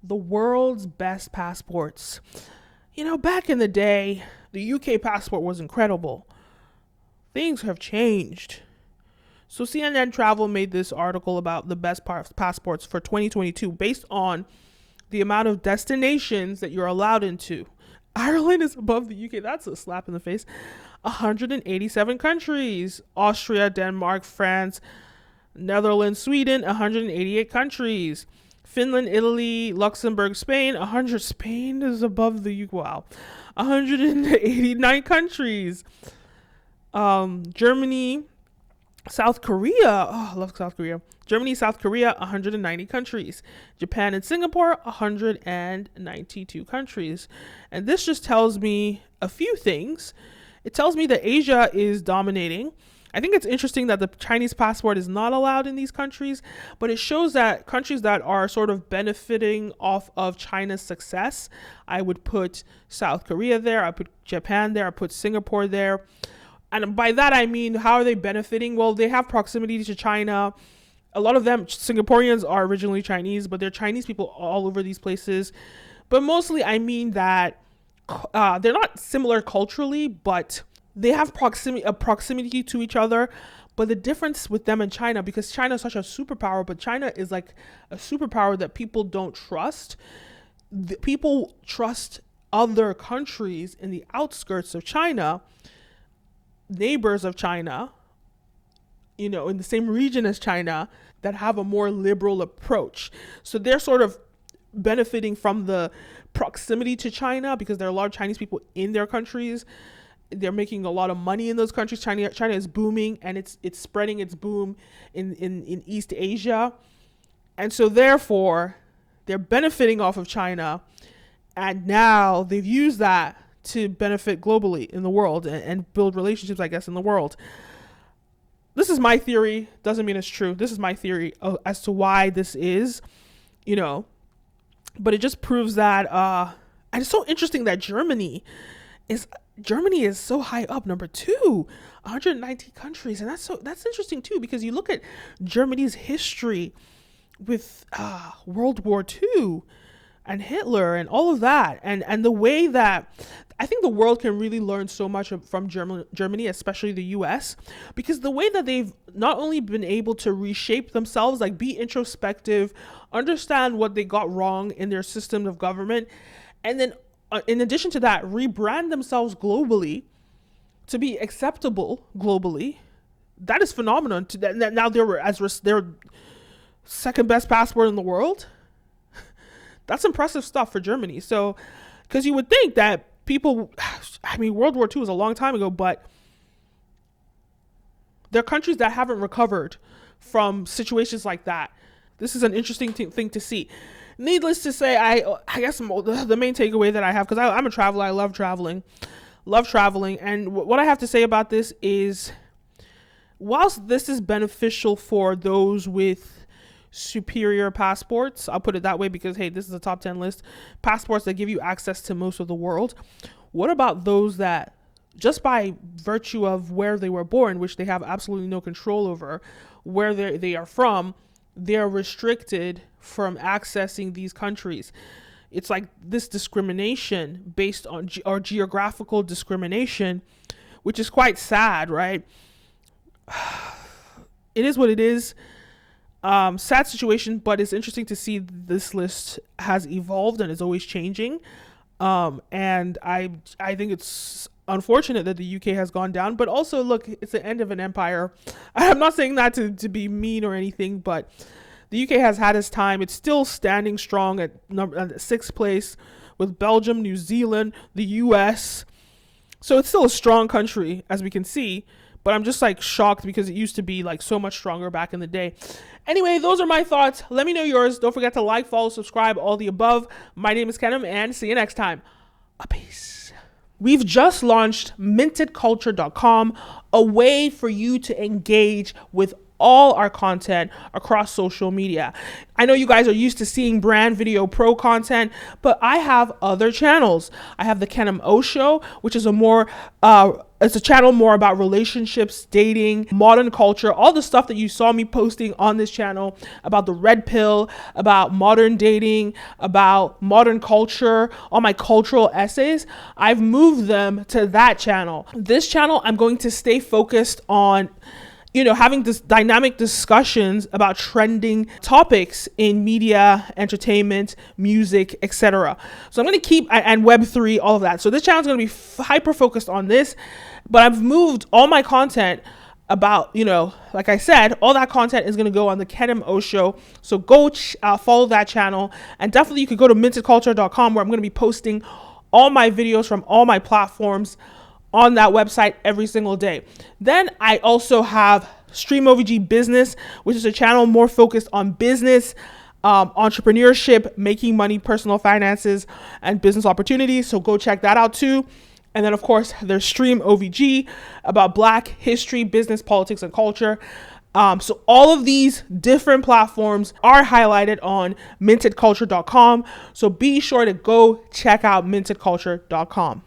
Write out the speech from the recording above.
the world's best passports. Back in the day, the UK passport was incredible. Things have changed. So CNN Travel made this article about the best passports for 2022 based on the amount of destinations that you're allowed into. Ireland is above the UK. That's a slap in the face. 187 countries. Austria, Denmark, France, Netherlands, Sweden, 188 countries. Finland, Italy, Luxembourg, Spain, 100. Spain is above the UK. Wow. 189 countries. Germany, South Korea. Oh, I love South Korea. Germany, South Korea, 190 countries. Japan and Singapore, 192 countries. And this just tells me a few things. It tells me that Asia is dominating. I think it's interesting that the Chinese passport is not allowed in these countries, but it shows that countries that are sort of benefiting off of China's success, I would put South Korea there, I put Japan there, I put Singapore there. And by that, I mean, how are they benefiting? Well, they have proximity to China. A lot of them, Singaporeans, are originally Chinese, but they're Chinese people all over these places. But mostly, I mean that they're not similar culturally, but they have proximity to each other. But the difference with them and China, because China is such a superpower, but China is like a superpower that people don't trust. People trust other countries in the outskirts of China, neighbors of China, in the same region as China, that have a more liberal approach. So they're sort of benefiting from the proximity to China because there are a lot of Chinese people in their countries. They're making a lot of money in those countries. China is booming, and it's spreading its boom in East Asia. And so therefore, they're benefiting off of China. And now they've used that to benefit globally in the world and build relationships, I guess, in the world. This is my theory. Doesn't mean it's true. This is my theory as to why this is, But it just proves that, and it's so interesting that Germany is so high up, number 2, 190 countries. And that's interesting too, because you look at Germany's history with World War II and Hitler and all of that. And the way that I think the world can really learn so much from Germany, especially the US, because the way that they've not only been able to reshape themselves, like be introspective, understand what they got wrong in their system of government, and then in addition to that, rebrand themselves globally to be acceptable globally. That is phenomenal. Now they're second best passport in the world. That's impressive stuff for Germany. So, because you would think that World War II was a long time ago, but there are countries that haven't recovered from situations like that. This is an interesting thing to see. Needless to say, I guess the main takeaway that I have, because I'm a traveler, I love traveling. And what I have to say about this is, whilst this is beneficial for those with superior passports, I'll put it that way because, hey, this is a top 10 list, passports that give you access to most of the world. What about those that, just by virtue of where they were born, which they have absolutely no control over, where they are from, they're restricted from accessing these countries? It's like this discrimination based on or geographical discrimination, which is quite sad, right? It is what it is. Sad situation, but it's interesting to see this list has evolved and is always changing. And I think it's unfortunate that the UK has gone down, but also, look, it's the end of an empire. I'm not saying that to be mean or anything, but the UK has had its time. It's still standing strong at sixth place with Belgium, New Zealand, the US. So it's still a strong country, as we can see, but I'm just like shocked because it used to be like so much stronger back in the day. Anyway, those are my thoughts. Let me know yours. Don't forget to like, follow, subscribe, all the above. My name is Kenim, and see you next time. Peace. We've just launched mintedculture.com, a way for you to engage with all our content across social media. I know you guys are used to seeing brand video pro content, but I have other channels. I have the Kenim O show, which is it's a channel more about relationships, dating, modern culture, all the stuff that you saw me posting on this channel about the red pill, about modern dating, about modern culture, all my cultural essays. I've moved them to that channel. This channel, I'm going to stay focused on having this dynamic discussions about trending topics in media, entertainment, music, etc. So I'm going to keep, and Web3, all of that. So this channel is going to be hyper focused on this, but I've moved all my content about, like I said, all that content is going to go on the Kenim O show. So go follow that channel. And definitely you could go to mintedculture.com, where I'm going to be posting all my videos from all my platforms on that website every single day. Then I also have Stream OVG Business, which is a channel more focused on business, entrepreneurship, making money, personal finances, and business opportunities. So go check that out too. And then of course there's Stream OVG about Black history, business, politics, and culture. So all of these different platforms are highlighted on mintedculture.com. So be sure to go check out mintedculture.com.